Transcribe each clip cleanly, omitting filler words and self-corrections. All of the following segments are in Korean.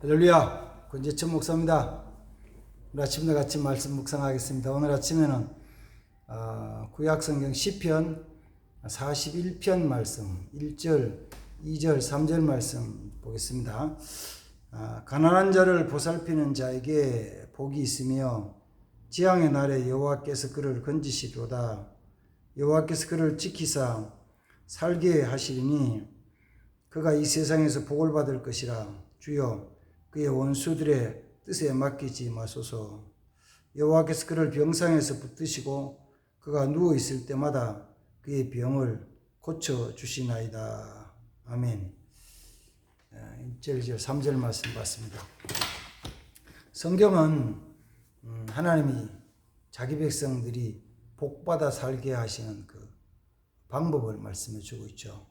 할렐루야, 권재천 목사입니다. 오늘 아침도 같이 말씀 묵상하겠습니다. 오늘 아침에는 구약성경 시편 41편 말씀 1절, 2절, 3절 말씀 보겠습니다. 가난한 자를 보살피는 자에게 복이 있으며 재앙의 날에 여호와께서 그를 건지시리로다. 여호와께서 그를 지키사 살게 하시리니 그가 이 세상에서 복을 받을 것이라. 주여 그의 원수들의 뜻에 맡기지 마소서. 여호와께서 그를 병상에서 붙드시고 그가 누워 있을 때마다 그의 병을 고쳐 주시나이다. 아멘. 1절, 2절, 3절 말씀 봤습니다. 성경은 하나님이 자기 백성들이 복받아 살게 하시는 그 방법을 말씀해 주고 있죠.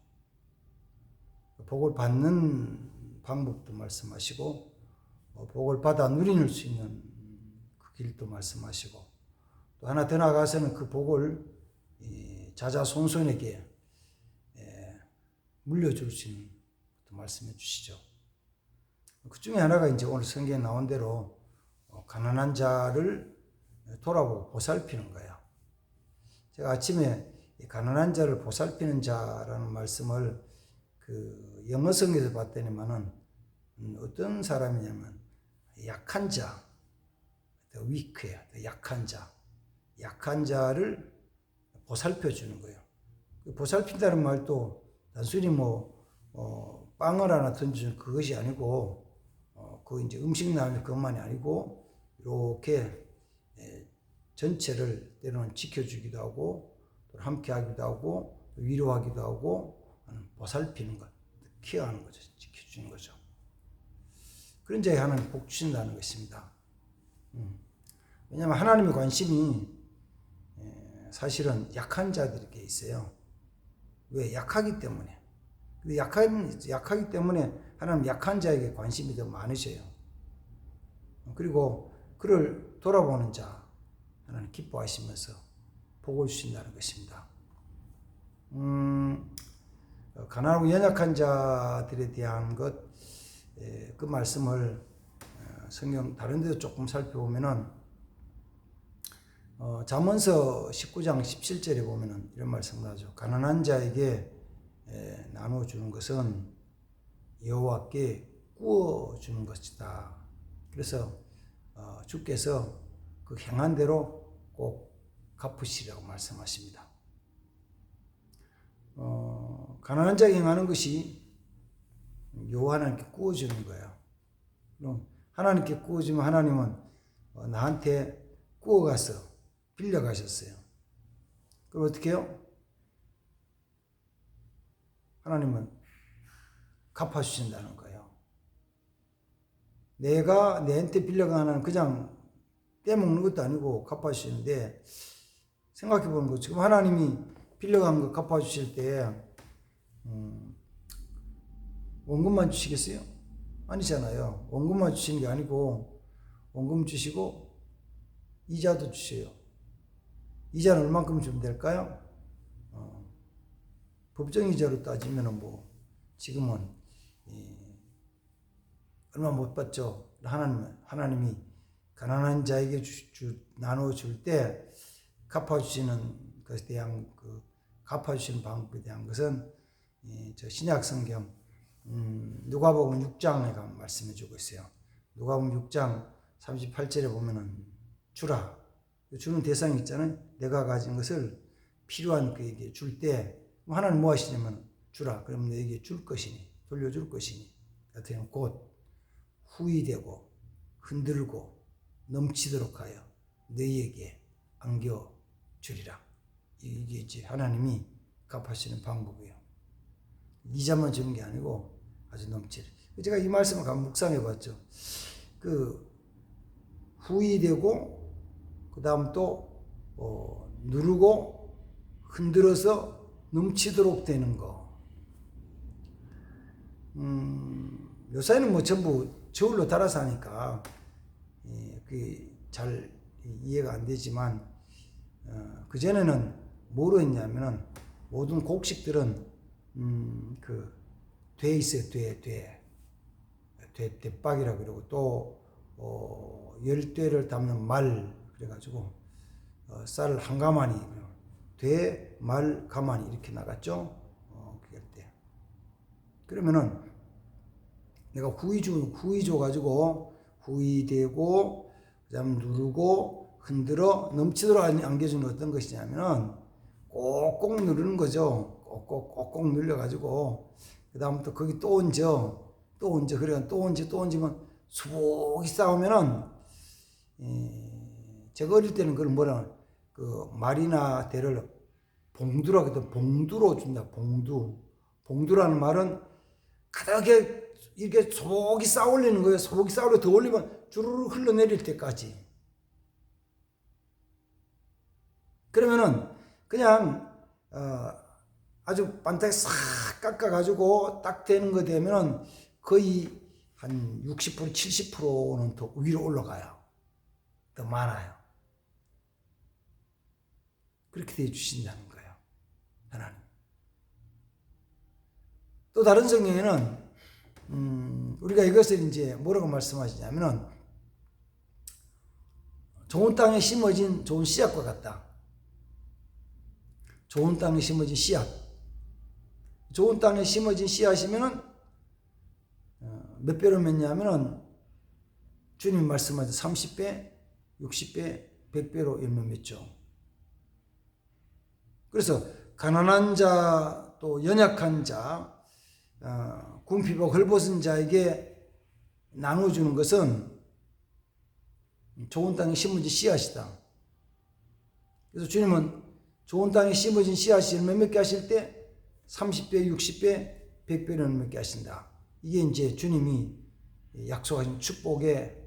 복을 받는 방법도 말씀하시고 복을 받아 누릴 수 있는 그 길도 말씀하시고 또 하나 더 나아가서는 그 복을 자자손손에게 물려줄 수 있는 것도 말씀해 주시죠. 그 중에 하나가 이제 오늘 성경에 나온 대로 가난한 자를 돌아보고 보살피는 거예요. 제가 아침에 가난한 자를 보살피는 자라는 말씀을 그 영어성에서 봤더니만은 어떤 사람이냐면 약한 자, the weak예요. 약한 자를 보살펴 주는 거예요. 보살핀다는 말도 단순히 빵을 하나 던지는 그것이 아니고 그 이제 음식 나누는 그것만이 아니고 이렇게 전체를 때로는 지켜주기도 하고 또 함께하기도 하고 위로하기도 하고 보살피는 것, 케어하는 거죠. 지켜주는 거죠. 그런 자에 하나님 복 주신다는 것입니다. 왜냐하면 하나님의 관심이 사실은 약한 자들에게 있어요. 왜? 약하기 때문에. 약하기 때문에 하나님 약한 자에게 관심이 더 많으셔요. 그리고 그를 돌아보는 자 하나님 기뻐하시면서 복을 주신다는 것입니다. 가난하고 연약한 자들에 대한 그 말씀을 성경 다른 데도 조금 살펴보면은 잠언서 19장 17절에 보면은 이런 말씀을 하죠. 가난한 자에게 나누어 주는 것은 여호와께 구워 주는 것이다. 그래서 주께서 그 행한 대로 꼭 갚으시라고 말씀하십니다. 가난한 자에게 행하는 것이 여호와 하나님께 구워주는 거예요. 그럼 하나님께 구워주면 하나님은 나한테 구워가서 빌려가셨어요. 그럼 어떻게 해요? 하나님은 갚아주신다는 거예요. 내가 내한테 빌려가는 그냥 떼먹는 것도 아니고 갚아주시는데 생각해보는 거 지금 하나님이 빌려간 거 갚아주실 때 원금만 주시겠어요? 아니잖아요. 원금만 주시는 게 아니고 원금 주시고 이자도 주셔요. 이자는 얼만큼 주면 될까요? 법정 이자로 따지면 지금은 얼마 못 받죠. 하나님이 가난한 자에게 나눠 줄 때 갚아주시는 것에 대한 갚아주시는 방법에 대한 것은 저 신약 성경 누가복음 6장에 가면 말씀해 주고 있어요. 누가복음 6장 38절에 보면은 주라. 주는 대상이 있잖아요. 내가 가진 것을 필요한 그에게 줄 때 하나님 뭐 하시냐면 주라. 그러면 너에게 줄 것이니 돌려줄 것이니 같은 곧 후이되고 흔들고 넘치도록 하여 너희에게 안겨 주리라. 이게 이제 하나님이 갚아주시는 방법이에요. 이자만 주는 게 아니고 아주 넘치를. 제가 이 말씀을 묵상해 봤죠. 후이되고 그 다음 또 누르고 흔들어서 넘치도록 되는 거. 요새는 전부 저울로 달아서 하니까 그게 잘 이해가 안 되지만 그전에는 뭐로 했냐면은 모든 곡식들은 돼 있어요. 대박이라고 그러고 또 열대를 담는 말 그래가지고 쌀 한 가마니 말 가마니 이렇게 나갔죠. 그럴 때 그러면은 내가 후이 줘가지고 후이 대고 그다음 누르고 흔들어 넘치도록 안겨주는 어떤 것이냐면은 꼭꼭 누르는 거죠. 꼭꼭 눌려가지고 그 다음부터 거기 또 얹어 그래 또 얹으면 수북이 쌓으면은 제가 어릴 때는 그걸 뭐라 그 말이나 대를 봉두라고 하거든. 봉두로 준다. 봉두라는 말은 가득하게 이렇게 소복이 쌓아 올리는 거예요. 소복이 쌓아 올려 더 올리면 주르르 흘러내릴 때까지. 그러면은 그냥 아주 반타게 싹 깎아가지고 딱 되는 거 되면은 거의 한 60% 70%는 더 위로 올라가요. 더 많아요. 그렇게 돼 주신다는 거예요. 하나님. 또 다른 성경에는 우리가 이것을 이제 뭐라고 말씀하시냐면은 좋은 땅에 심어진 좋은 씨앗과 같다. 좋은 땅에 심어진 씨앗. 좋은 땅에 심어진 씨앗이면은 몇 배로 맺냐면은 주님 말씀하신 30배, 60배, 100배로 열매 맺죠. 그래서 가난한 자, 또 연약한 자, 궁핍하고 헐벗은 자에게 나눠주는 것은 좋은 땅에 심어진 씨앗이다. 그래서 주님은 좋은 땅에 심어진 씨앗이 열매 맺게 하실 때 30배, 60배, 100배를 열매 맺게 하신다. 이게 이제 주님이 약속하신 축복의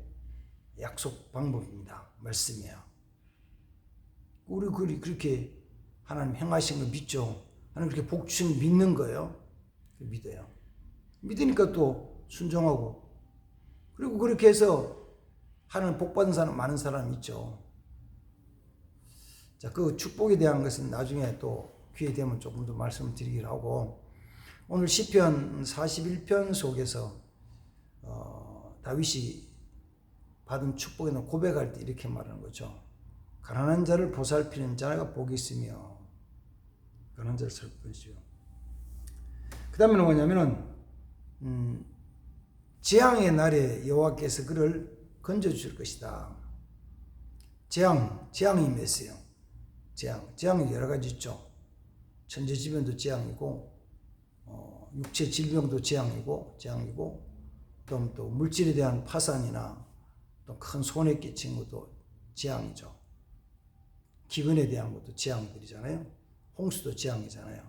약속 방법입니다. 말씀이에요. 우리 그렇게 하나님 행하신 걸 믿죠. 하나님 그렇게 복 주신 걸 믿는 거예요. 믿어요. 믿으니까 또 순종하고 그리고 그렇게 해서 하나님 복 받은 사람 많은 사람이 있죠. 자, 그 축복에 대한 것은 나중에 또 기회 되면 조금 더 말씀을 드리기로 하고 오늘 시편 41편 속에서 다윗이 받은 축복에 대한 고백할 때 이렇게 말하는 거죠. 가난한 자를 보살피는 자가 복이 있으며 가난한 자를 살피시오. 그 다음에는 뭐냐면은 재앙의 날에 여호와께서 그를 건져주실 것이다. 재앙이 임했어요. 재앙이 여러 가지 있죠. 천재지변도 재앙이고 육체 질병도 재앙이고 또 물질에 대한 파산이나 또 큰 손해 끼친 것도 재앙이죠. 기근에 대한 것도 재앙들이잖아요. 홍수도 재앙이잖아요.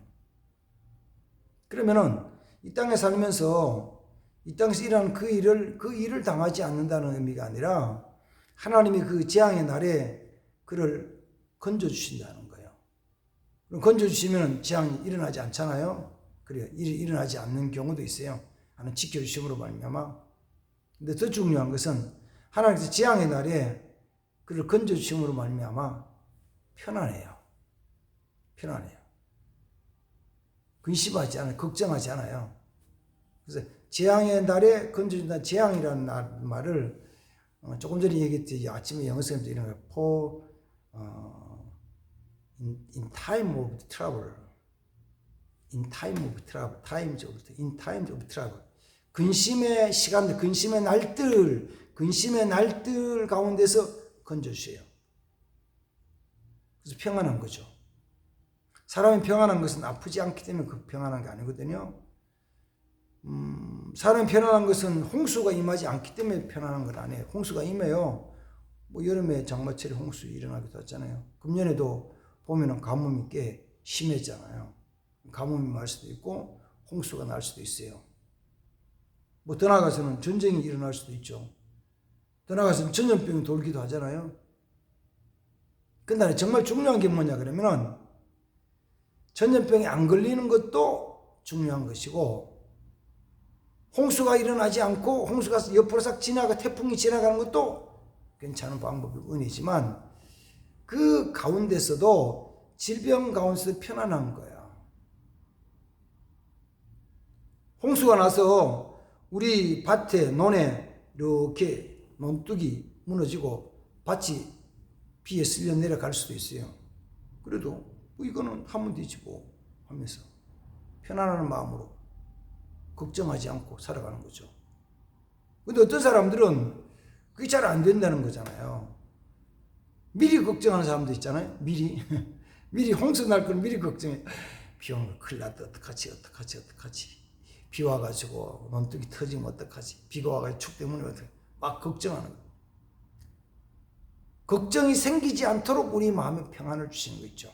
그러면은 이 땅에 살면서 이 땅에서 일하는 그 일을 당하지 않는다는 의미가 아니라 하나님이 그 재앙의 날에 그를 건져주신다는 거예요. 그럼 건져주시면 재앙이 일어나지 않잖아요. 그래요. 일어나지 않는 경우도 있어요. 하나님 지켜주심으로 말미암아. 근데 더 중요한 것은 하나님께서 재앙의 날에 그를 건져주심으로 말미암아 편안해요. 근심하지 않아요. 걱정하지 않아요. 그래서 재앙의 날에 건져준다. 재앙이라는 말을 조금 전에 얘기했지. 아침에 영어 선생님도 이런 거 in time of trouble. in time of trouble. 근심의 시간들, 근심의 날들 가운데서 건져주세요. 그래서 평안한 거죠. 사람이 평안한 것은 아프지 않기 때문에 그 평안한 게 아니거든요. 사람이 편안한 것은 홍수가 임하지 않기 때문에 편안한 건 아니에요. 홍수가 임해요. 뭐 여름에 장마철에 홍수 일어나기도 하잖아요. 금년에도 보면은 가뭄이 꽤 심했잖아요. 가뭄이 날 수도 있고 홍수가 날 수도 있어요. 뭐 더 나아가서는 전쟁이 일어날 수도 있죠. 더 나아가서는 전염병이 돌기도 하잖아요. 근데 정말 중요한 게 뭐냐 그러면은 전염병이 안 걸리는 것도 중요한 것이고 홍수가 일어나지 않고 홍수가 옆으로 싹 태풍이 지나가는 것도 괜찮은 방법이 은혜지만 그 가운데서도 질병 가운데서 편안한 거야. 홍수가 나서 우리 밭에 논에 이렇게 논둑이 무너지고 밭이 비에 쓸려 내려갈 수도 있어요. 그래도 이거는 하면 되지 뭐 하면서 편안한 마음으로 걱정하지 않고 살아가는 거죠. 근데 어떤 사람들은 그게 잘 안 된다는 거잖아요. 미리 걱정하는 사람도 있잖아요. 미리 홍수 날 걸 미리 걱정해. 비 오는 거 큰일 났다. 어떡하지. 비 와가지고 논둑이 터지면 어떡하지. 비가 와가지고 축 때문에 어떡하지. 막 걱정하는 거예요. 걱정이 생기지 않도록 우리 마음에 평안을 주시는 거 있죠.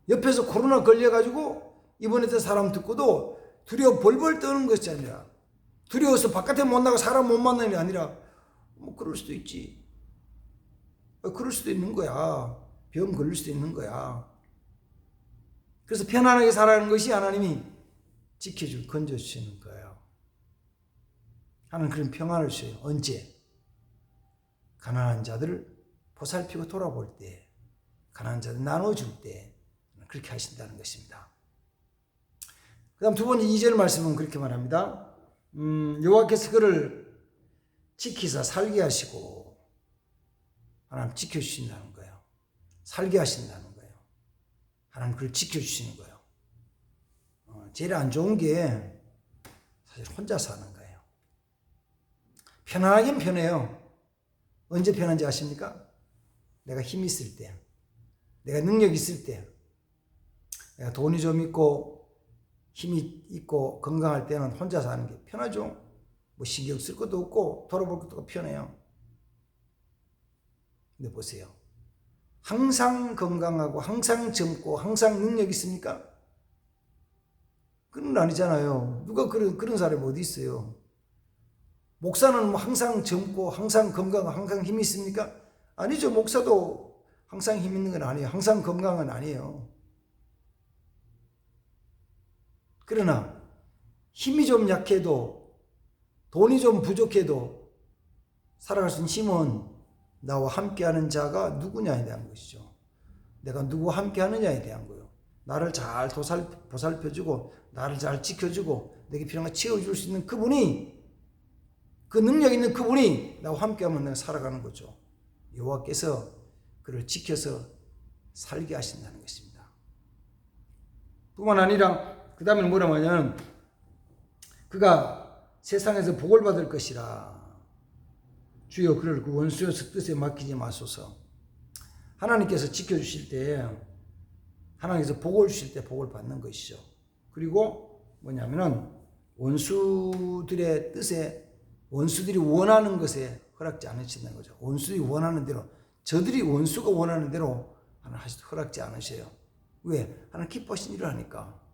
옆에서 코로나 걸려가지고 입원했던 사람 듣고도 두려워 벌벌 떠는 것이 아니라, 두려워서 바깥에 못 나가 사람 못 만나는 게 아니라, 뭐 그럴 수도 있지. 그럴 수도 있는 거야. 병 걸릴 수도 있는 거야. 그래서 편안하게 살아가는 것이 하나님이 지켜주고 건져주시는 거예요. 하나님 그런 평안을 주셔요. 언제? 가난한 자들을 보살피고 돌아볼 때, 가난한 자들 나눠줄 때 그렇게 하신다는 것입니다. 그 다음 두 번째 2절 말씀은 그렇게 말합니다. 여호와께서 그를 지키사 살게 하시고, 하나님 지켜주신다는 거예요. 살게 하신다는 거예요. 하나님 그를 지켜주시는 거예요. 제일 안 좋은 게 사실 혼자 사는 거예요. 편안하긴 편해요. 언제 편한지 아십니까? 내가 힘 있을 때, 내가 능력 있을 때, 내가 돈이 좀 있고 힘이 있고 건강할 때는 혼자 사는 게 편하죠. 뭐 신경 쓸 것도 없고 돌아볼 것도 없고 편해요. 근데 보세요. 항상 건강하고 항상 젊고 항상 능력 있습니까? 그건 아니잖아요. 누가 그런 사람이 어디 있어요? 목사는 뭐 항상 젊고 항상 건강하고 항상 힘이 있습니까? 아니죠. 목사도 항상 힘 있는 건 아니에요. 항상 건강은 아니에요. 그러나 힘이 좀 약해도 돈이 좀 부족해도 살아갈 수 있는 힘은 나와 함께하는 자가 누구냐에 대한 것이죠. 내가 누구와 함께하느냐에 대한 거예요. 나를 잘 보살펴주고 나를 잘 지켜주고 내게 필요한 걸 채워줄 수 있는 그분이, 그 능력 있는 그분이 나와 함께하면 내가 살아가는 거죠. 여호와께서 그를 지켜서 살게 하신다는 것입니다. 뿐만 아니라 그 다음에 뭐라고 하냐면, 그가 세상에서 복을 받을 것이라. 주여 그를 그 원수의 뜻에 맡기지 마소서. 하나님께서 지켜주실 때, 하나님께서 복을 주실 때 복을 받는 것이죠. 그리고 뭐냐면은 원수들의 뜻에, 원수들이 원하는 것에 허락지 않으신다는 거죠. 원수들이 원하는 대로, 저들이 원수가 원하는 대로 하나님 허락지 않으셔요. 왜? 하나님 기뻐하신 일을 하니까.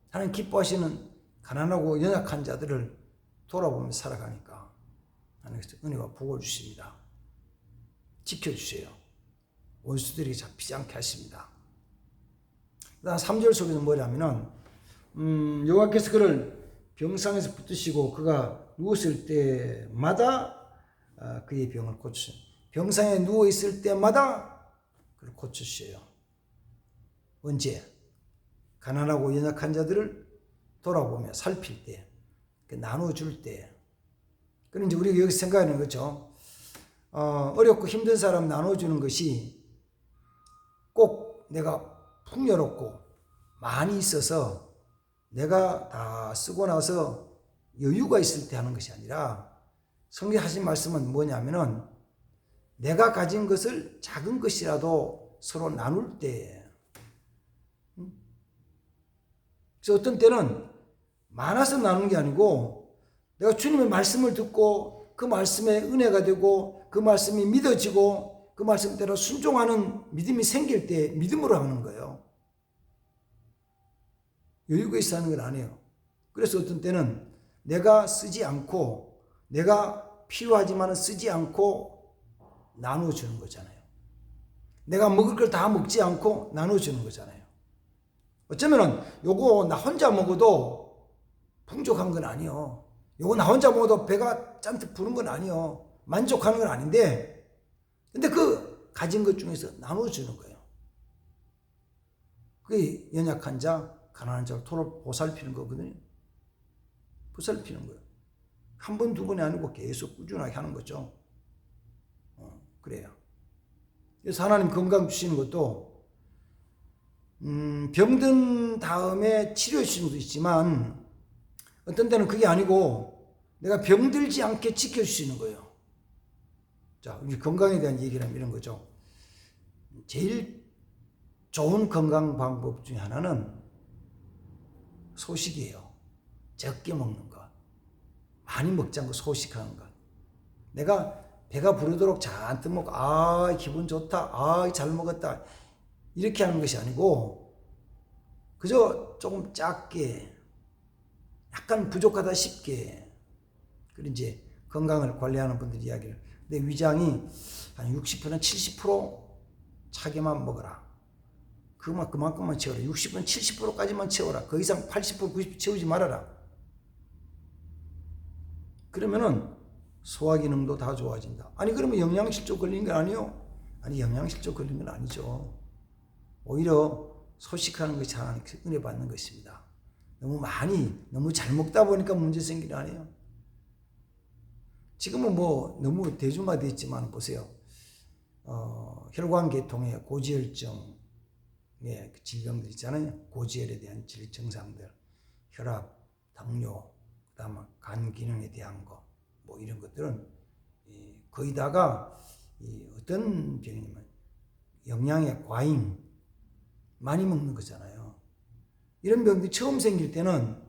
하나님 기뻐하시는 가난하고 연약한 자들을 돌아보면서 살아가니까 하나님께서 은혜와 복을 주십니다. 지켜주세요. 원수들이 잡히지 않게 하십니다. 그 다음 3절 속에는 뭐냐면은 여호와께서 그를 병상에서 붙드시고 그가 누웠을 때마다 그의 병을 고치셔요. 병상에 누워있을 때마다 그를 고치셔요. 언제? 가난하고 연약한 자들을 돌아보며 살필 때, 나눠줄 때. 그런데 우리가 여기서 생각하는 거죠. 어렵고 힘든 사람 나눠주는 것이 꼭 내가 풍요롭고 많이 있어서 내가 다 쓰고 나서 여유가 있을 때 하는 것이 아니라, 성경에 하신 말씀은 뭐냐면은 내가 가진 것을 작은 것이라도 서로 나눌 때. 그래서 어떤 때는 많아서 나누는 게 아니고, 내가 주님의 말씀을 듣고 그 말씀에 은혜가 되고 그 말씀이 믿어지고 그 말씀대로 순종하는 믿음이 생길 때 믿음으로 하는 거예요. 여유가 있어 하는 건 아니에요. 그래서 어떤 때는 내가 쓰지 않고, 내가 필요하지만 쓰지 않고 나눠주는 거잖아요. 내가 먹을 걸 다 먹지 않고 나눠주는 거잖아요. 어쩌면은 요거 나 혼자 먹어도 풍족한 건 아니요. 요거 나 혼자 먹어도 배가 잔뜩 부른 건 아니요. 만족하는 건 아닌데, 근데 그 가진 것 중에서 나눠주는 거예요. 그게 연약한 자, 가난한 자를 보살피는 거거든요. 보살피는 거예요. 한 번, 두 번이 아니고 계속 꾸준하게 하는 거죠. 그래요. 그래서 하나님 건강 주시는 것도 병든 다음에 치료해 주시는 것도 있지만 어떤 때는 그게 아니고 내가 병들지 않게 지켜주시는 거예요. 자, 우리 건강에 대한 얘기를 하면 이런 거죠. 제일 좋은 건강 방법 중에 하나는 소식이에요. 적게 먹는 것. 많이 먹지 않고 소식하는 것. 내가 배가 부르도록 잔뜩 먹고 기분 좋다. 잘 먹었다. 이렇게 하는 것이 아니고 그저 조금 작게 약간 부족하다 싶게 그런 이제 건강을 관리하는 분들 이야기를 내 위장이 한 60%, 70% 차게만 먹어라. 그만큼만 채워라. 60%, 70%까지만 채워라. 그 이상 80%, 90% 채우지 말아라. 그러면은 소화 기능도 다 좋아진다. 아니 그러면 영양실조 걸리는 건 아니요? 아니 영양실조 걸리는 건 아니죠. 오히려 소식하는 것이 하나님 은혜 받는 것입니다. 너무 잘 먹다 보니까 문제 생기는 거 아니에요. 지금은 뭐 너무 대중화되어 있지만 보세요. 혈관계통의 고지혈증 그 질병들 있잖아요. 고지혈에 대한 증상들, 혈압, 당뇨, 그다음에 간 기능에 대한 거, 뭐 이런 것들은 거의 다가 어떤 병이냐면 영양의 과잉, 많이 먹는 거잖아요. 이런 병들이 처음 생길 때는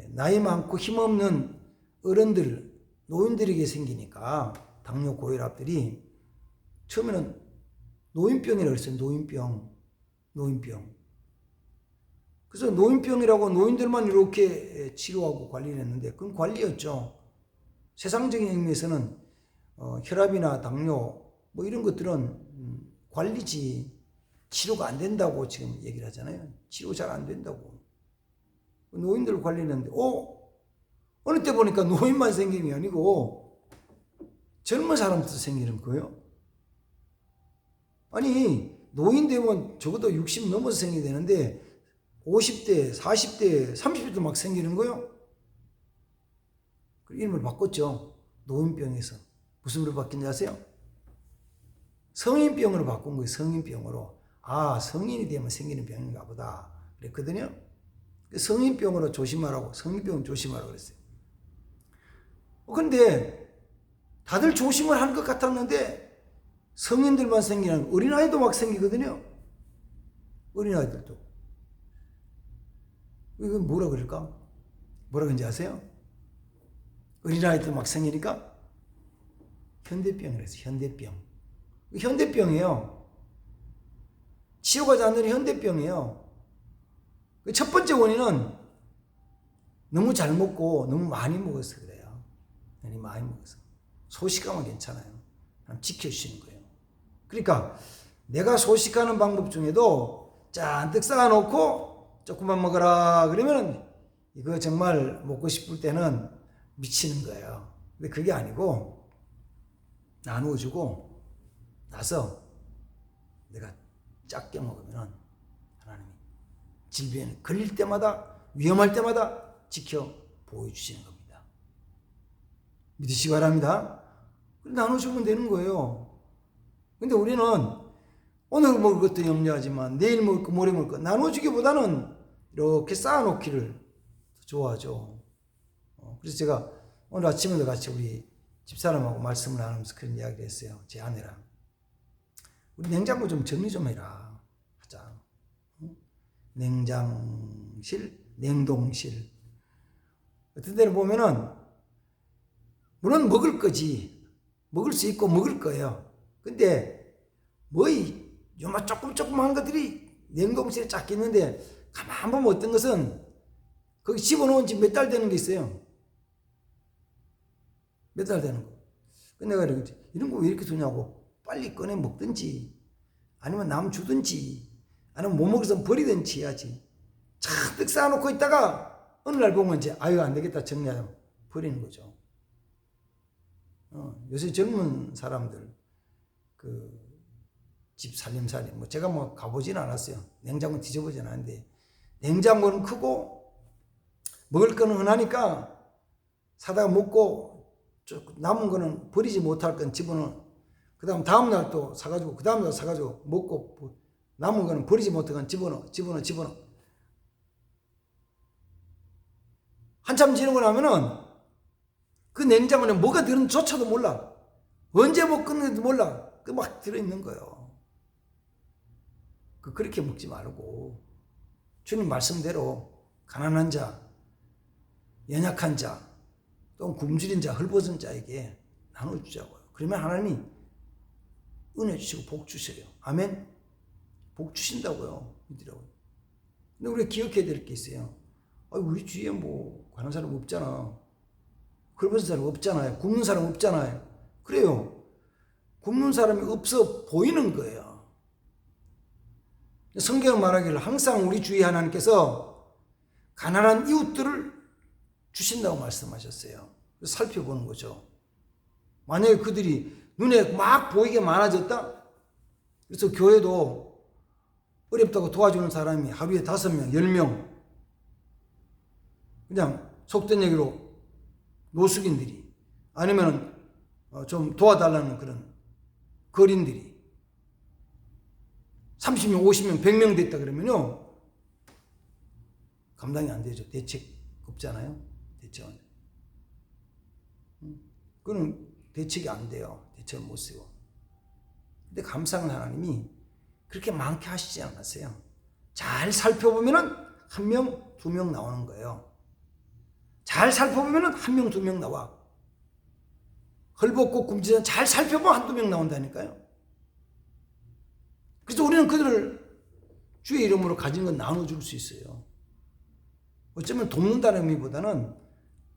나이 많고 힘없는 어른들, 노인들에게 생기니까 당뇨, 고혈압들이 처음에는 노인병이라고 그랬어요. 노인병. 그래서 노인병이라고 노인들만 이렇게 치료하고 관리를 했는데 그건 관리였죠. 세상적인 의미에서는 혈압이나 당뇨 뭐 이런 것들은 관리지 치료가 안 된다고 지금 얘기를 하잖아요. 치료 잘 안 된다고. 노인들 관리했는데 어느 때 보니까 노인만 생기는 게 아니고 젊은 사람도 생기는 거예요. 아니 노인 되면 적어도 60 넘어서 생겨야 되는데 50대, 40대, 30대도 막 생기는 거예요. 이름을 바꿨죠. 노인병에서. 무슨 이름으로 바뀐지 아세요? 성인병으로 바꾼 거예요. 성인병으로. 성인이 되면 생기는 병인가 보다 그랬거든요. 성인병으로 조심하라고, 성인병 조심하라고 그랬어요. 그런데 다들 조심을 할 것 같았는데 성인들만 생기는 어린아이도 막 생기거든요. 어린아이들도. 이건 뭐라 그럴까? 뭐라 그런지 아세요? 어린아이들 막 생기니까 현대병이라서 현대병. 현대병이에요. 치료가 잘 안 되는 현대병이에요. 첫 번째 원인은 너무 잘 먹고 너무 많이 먹어서 그래요. 너무 많이 먹어서. 소식하면 괜찮아요. 지켜주시는 거예요. 그러니까 내가 소식하는 방법 중에도 잔뜩 쌓아놓고 조금만 먹어라 그러면 이거 정말 먹고 싶을 때는 미치는 거예요. 근데 그게 아니고 나누어주고 나서 내가 작게 먹으면 하나님이 질병에 걸릴 때마다 위험할 때마다 지켜 보여주시는 겁니다. 믿으시기 바랍니다. 나눠주면 되는 거예요. 근데 우리는 오늘 먹을 것도 염려하지만 내일 먹을 거 모레 먹을 거 나눠주기보다는 이렇게 쌓아놓기를 좋아하죠. 그래서 제가 오늘 아침에도 같이 우리 집사람하고 말씀을 나누면서 그런 이야기를 했어요. 제 아내랑. 우리 냉장고 좀 정리 좀 해라. 하자. 냉장실, 냉동실. 어떤 데는 보면은 물론 먹을 거지. 먹을 수 있고 먹을 거예요. 근데 요마 조그만 것들이 냉동실에 쫙 있는데 가만 보면 어떤 것은 거기 집어넣은 지 몇 달 되는 게 있어요. 몇 달 되는 거. 근데 내가 이런 거 왜 이렇게 두냐고 빨리 꺼내 먹든지 아니면 남 주든지 아니면 못 먹어서 버리든지 해야지. 잔뜩 쌓아놓고 있다가 어느 날 보면 이제 안 되겠다 정리하자고 버리는 거죠. 요새 젊은 사람들 집 살림살이 제가 가보진 않았어요. 냉장고 뒤져보진 않았는데 냉장고는 크고 먹을 거는 흔하니까 사다가 먹고 남은 거는 버리지 못할 건 집어넣어. 그 다음 날 또 사가지고 그 다음 날 사가지고 먹고 남은 거는 버리지 못할 건 집어넣어. 한참 지나고 나면은 그 냉장고에 뭐가 들은조차도 몰라. 언제 못 끊는지도 몰라. 그 막 들어있는 거예요. 그렇게 먹지 말고 주님 말씀대로 가난한 자, 연약한 자, 또 굶주린 자, 헐벗은 자에게 나눠주자고요. 그러면 하나님이 은혜 주시고 복 주셔요. 아멘. 복 주신다고요. 믿으라고요. 근데 우리가 기억해야 될 게 있어요. 우리 주위에 뭐 가난한 사람 없잖아. 헐벗은 사람 없잖아요. 굶는 사람 없잖아요. 그래요. 굶는 사람이 없어 보이는 거예요. 성경은 말하기를 항상 우리 주위에 하나님께서 가난한 이웃들을 주신다고 말씀하셨어요. 그래서 살펴보는 거죠. 만약에 그들이 눈에 막 보이게 많아졌다? 그래서 교회도 어렵다고 도와주는 사람이 하루에 5명, 10명, 그냥 속된 얘기로 노숙인들이, 아니면 좀 도와달라는 그런 거린들이 30명, 50명, 100명 됐다 그러면요, 감당이 안 되죠. 대책 없잖아요. 대책은. 그건 대책이 안 돼요. 대책을 못 세워. 근데 감사한 하나님이 그렇게 많게 하시지 않았어요. 잘 살펴보면은 1명, 2명 나오는 거예요. 잘 살펴보면은 1명, 2명 나와. 헐벗고 굶주린 잘 살펴보면 1, 2명 나온다니까요. 그래서 우리는 그들을 주의 이름으로 가진 건 나눠줄 수 있어요. 어쩌면 돕는다는 의미보다는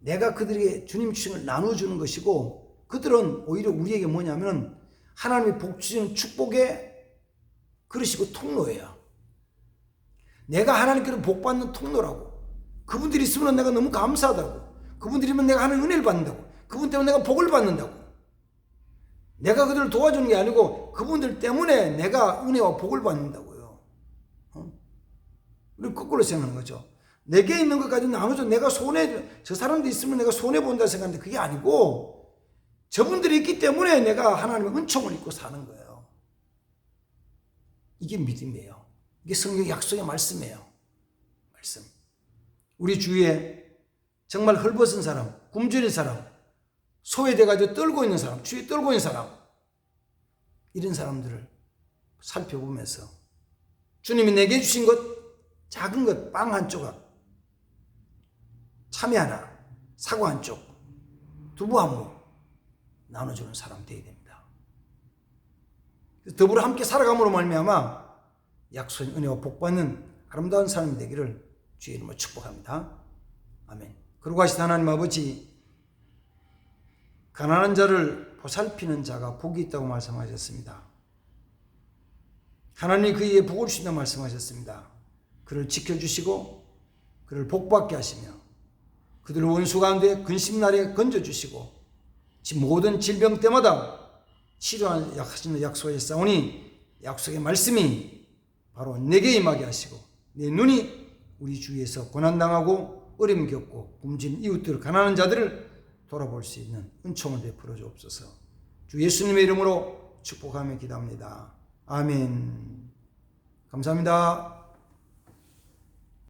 내가 그들에게 주님 주신 걸 나눠주는 것이고, 그들은 오히려 우리에게 뭐냐면 하나님이 복 주시는 축복의 그릇이고 통로예요. 내가 하나님께로 복 받는 통로라고. 그분들이 있으면 내가 너무 감사하다고. 그분들이면 내가 하는 은혜를 받는다고. 그분 때문에 내가 복을 받는다고. 내가 그들을 도와주는 게 아니고 그분들 때문에 내가 은혜와 복을 받는다고요. 우리 거꾸로 생각하는 거죠. 내게 있는 것까지 나눠줘. 내가 저 사람도 있으면 내가 손해본다 생각하는데 그게 아니고 저분들이 있기 때문에 내가 하나님의 은총을 입고 사는 거예요. 이게 믿음이에요. 이게 성경 약속의 말씀이에요. 말씀. 우리 주위에 정말 헐벗은 사람, 굶주린 사람, 소외돼가지고 떨고 있는 사람, 주위에 떨고 있는 사람, 이런 사람들을 살펴보면서 주님이 내게 주신 것, 작은 것, 빵 한 조각, 참외 하나, 사과 한 쪽, 두부 한 모 나눠주는 사람 되어야 됩니다. 더불어 함께 살아감으로 말미암아 약속의 은혜와 복받는 아름다운 삶이 되기를 주의 이름으로 축복합니다. 아멘. 그러고 하시다 하나님 아버지, 가난한 자를 보살피는 자가 복이 있다고 말씀하셨습니다. 하나님이 그에게 복을 주신다고 말씀하셨습니다. 그를 지켜주시고 그를 복받게 하시며 그들을 원수 가운데 근심날에 건져주시고 모든 질병 때마다 치료하시는 약속하셨사오니 약속의 말씀이 바로 내게 임하게 하시고 내 눈이 우리 주위에서 고난당하고 어려움 겪고 굶진 이웃들, 가난한 자들을 돌아볼 수 있는 은총을 베풀어 주옵소서. 주 예수님의 이름으로 축복하며 기도합니다. 아멘. 감사합니다.